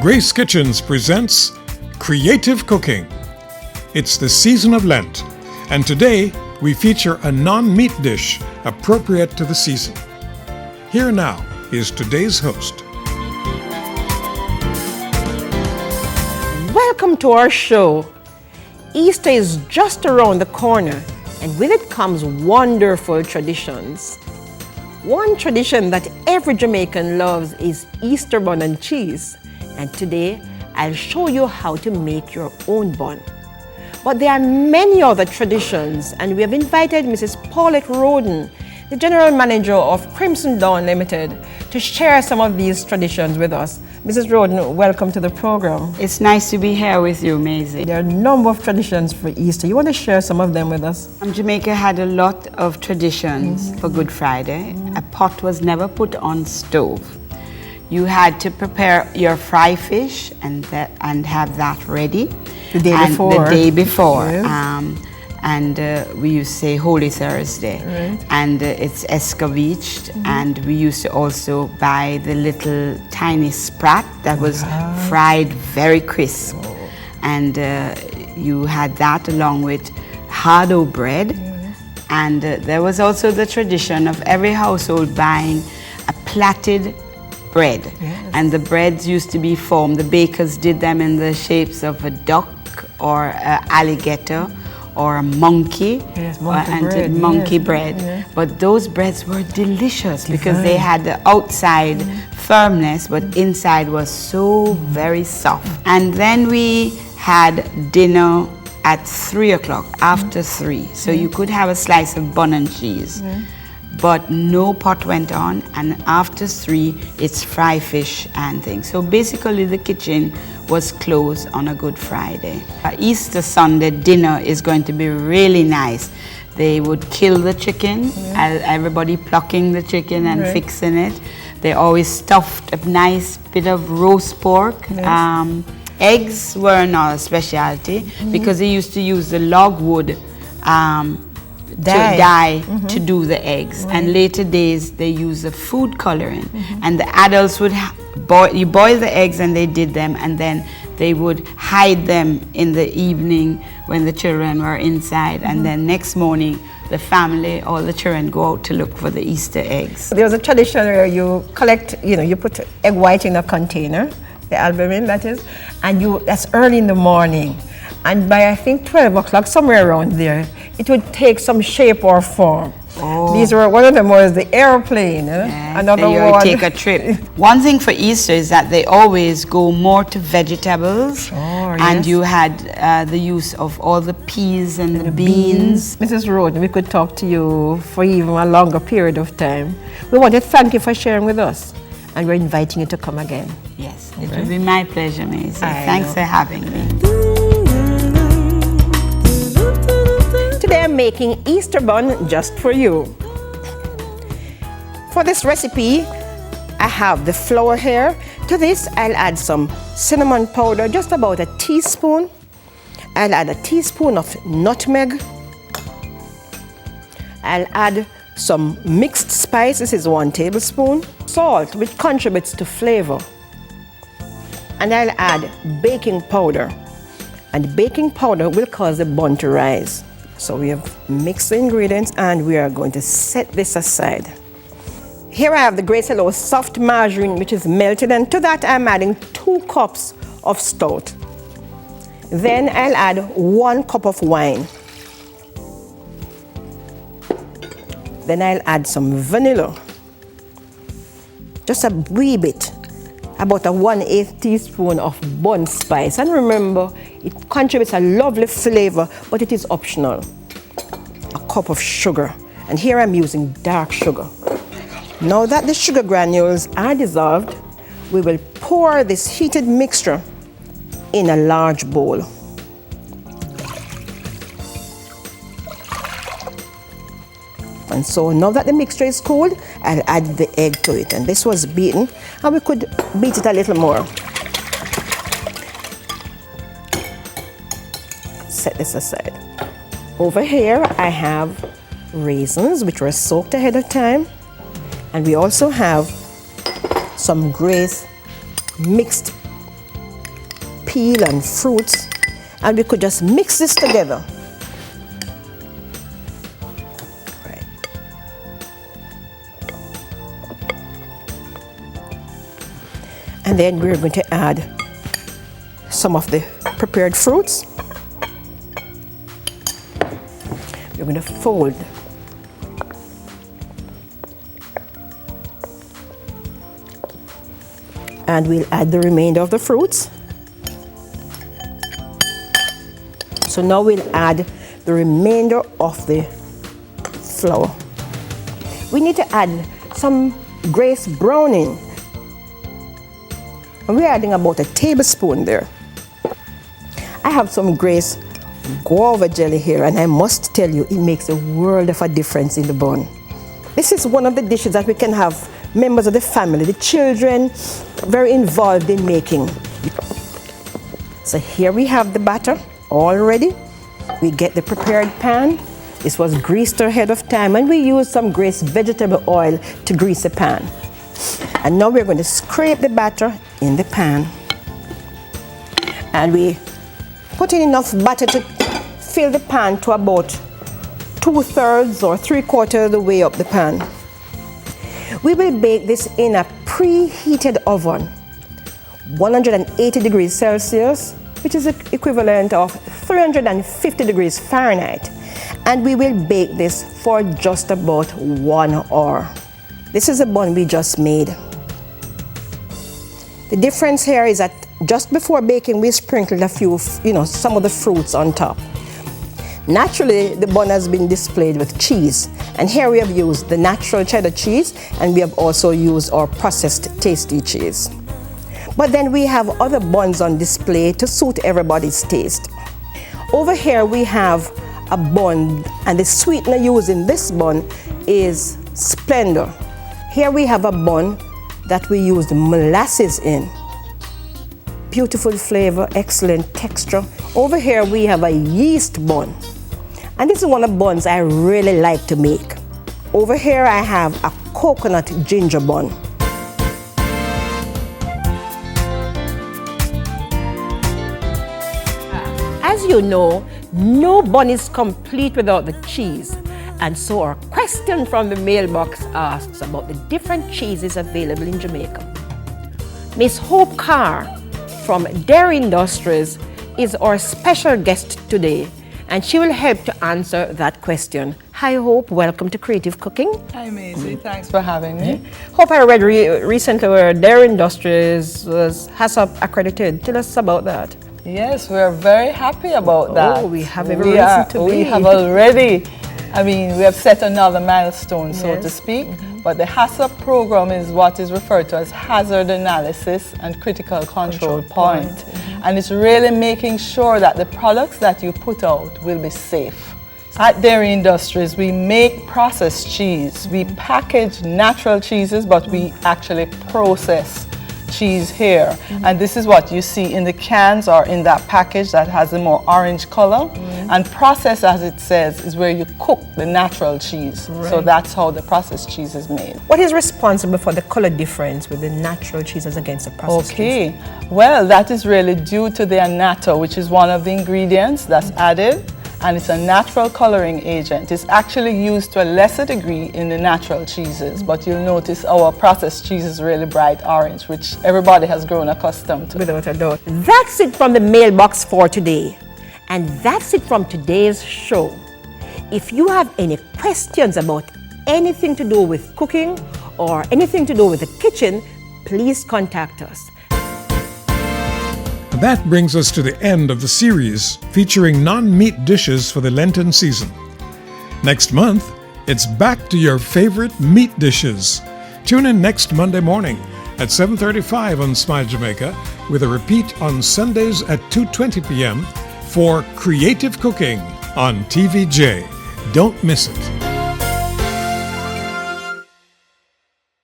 Grace Kitchens presents Creative Cooking. It's the season of Lent, and today we feature a non-meat dish appropriate to the season. Here now is today's host. Welcome to our show. Easter is just around the corner, and with it comes wonderful traditions. One tradition that every Jamaican loves is Easter bun and cheese. And today, I'll show you how to make your own bun. But there are many other traditions, and we have invited Mrs. Paulette RHODEN, the General Manager of Crimson Dawn Limited, to share some of these traditions with us. Mrs. RHODEN, welcome to the program. It's nice to be here with you, Mazie. There are a number of traditions for Easter. You want to share some of them with us? Jamaica had a lot of traditions for Good Friday. A pot was never put on stove. You had to prepare your fry fish and have that ready. The day before. Yes. We used to say Holy Thursday. Right. And it's escovitched. And we used to also buy the little tiny sprat that was fried very crisp. And you had that along with hardo bread. And there was also the tradition of every household buying a plaited bread. Yes. And the breads used to be formed, the bakers did them in the shapes of a duck or an alligator or a monkey. Yes, monkey bread. Monkey Yes. bread. Yes. But those breads were delicious because they had the outside firmness, but inside was so very soft. And then we had dinner at 3 o'clock, after 3. So you could have a slice of bun and cheese. But no pot went on, and after 3 it's fry fish and things. So basically the kitchen was closed on a Good Friday. Easter Sunday dinner is going to be really nice. They would kill the chicken, everybody plucking the chicken and fixing it. They always stuffed a nice bit of roast pork. Eggs were another specialty because they used to use the log wood to do the eggs. And later days they use the food coloring, and the adults would boil the eggs, and they did them, and then they would hide them in the evening when the children were inside, and then next morning the family, all the children go out to look for the Easter eggs. There was a tradition where you collect, you put egg white in a container, the albumin that is, and that's early in the morning. And by, I think, 12 o'clock, somewhere around there, it would take some shape or form. These were, one of them was the airplane. Another one. Take a trip. One thing for Easter is that they always go more to vegetables. And you had the use of all the peas and the beans. Mrs. RHODEN, we could talk to you for even a longer period of time. We want to thank you for sharing with us, and we're inviting you to come again. Yes, it will be my pleasure, Mazie. Thanks for having me. Today I'm making Easter bun just for you. For this recipe, I have the flour here. To this, I'll add some cinnamon powder, just about a teaspoon. I'll add a teaspoon of nutmeg. I'll add some mixed spice. This is 1 tablespoon. Salt, which contributes to flavor. And I'll add baking powder. And baking powder will cause the bun to rise. So we have mixed the ingredients, and we are going to set this aside. Here I have the Grace Hello soft margarine, which is melted, and to that I'm adding 2 cups of stout. Then I'll add 1 cup of wine. Then I'll add some vanilla. Just a wee bit. About a 1/8 teaspoon of bun spice. And remember, it contributes a lovely flavor, but it is optional. A cup of sugar. And here I'm using dark sugar. Now that the sugar granules are dissolved, we will pour this heated mixture in a large bowl. And so now that the mixture is cooled, I'll add the egg to it. And this was beaten, and we could beat it a little more. Set this aside. Over here, I have raisins, which were soaked ahead of time. And we also have some Grace mixed peel and fruits, and we could just mix this together. Right. And then we're going to add some of the prepared fruits. We're going to fold. And we'll add the remainder of the fruits. So now we'll add the remainder of the flour. We need to add some Grace browning. And we're adding about a tablespoon there. I have some Grace guava jelly here, and I must tell you, it makes a world of a difference in the bun. This is one of the dishes that we can have members of the family, the children, very involved in making. So here we have the batter all ready. We get the prepared pan. This was greased ahead of time, and we use some Grace vegetable oil to grease the pan. And now we're going to scrape the batter in the pan. And we put in enough batter to fill the pan to about 2/3 or 3/4 of the way up the pan. We will bake this in a preheated oven, 180 degrees Celsius, which is the equivalent of 350 degrees Fahrenheit. And we will bake this for just about 1 hour. This is the bun we just made. The difference here is that just before baking, we sprinkled a few, some of the fruits on top. Naturally, the bun has been displayed with cheese, and here we have used the natural cheddar cheese, and we have also used our processed tasty cheese. But then we have other buns on display to suit everybody's taste. Over here we have a bun, and the sweetener used in this bun is Splendor. Here we have a bun that we used molasses in. Beautiful flavor, excellent texture. Over here we have a yeast bun. And this is one of the buns I really like to make. Over here I have a coconut ginger bun. As you know, no bun is complete without the cheese. And so our question from the mailbox asks about the different cheeses available in Jamaica. Miss Hope Carr from Dairy Industries is our special guest today, and she will help to answer that question. Hi Hope, welcome to Creative Cooking. Hi Mazie, thanks for having me. Hope, I read recently where Dairy Industries was HACCP accredited. Tell us about that. Yes, we're very happy about that. Oh, we have every reason to be. We have already, we have set another milestone, so to speak. But the HACCP program is what is referred to as Hazard Analysis and Critical Control Point. And it's really making sure that the products that you put out will be safe. At Dairy Industries, we make processed cheese. We package natural cheeses, but we actually process cheese here. And this is what you see in the cans or in that package that has a more orange color. And process, as it says, is where you cook the natural cheese. Right. So that's how the processed cheese is made. What is responsible for the color difference with the natural cheeses against the processed cheese? Well, that is really due to the annatto, which is one of the ingredients that's added. And it's a natural coloring agent. It's actually used to a lesser degree in the natural cheeses, but you'll notice our processed cheese is really bright orange, which everybody has grown accustomed to. Without a doubt. That's it from the mailbox for today. And that's it from today's show. If you have any questions about anything to do with cooking or anything to do with the kitchen, please contact us. That brings us to the end of the series featuring non-meat dishes for the Lenten season. Next month, it's back to your favorite meat dishes. Tune in next Monday morning at 7:35 on Smile Jamaica with a repeat on Sundays at 2:20 p.m. for Creative Cooking on TVJ. Don't miss it.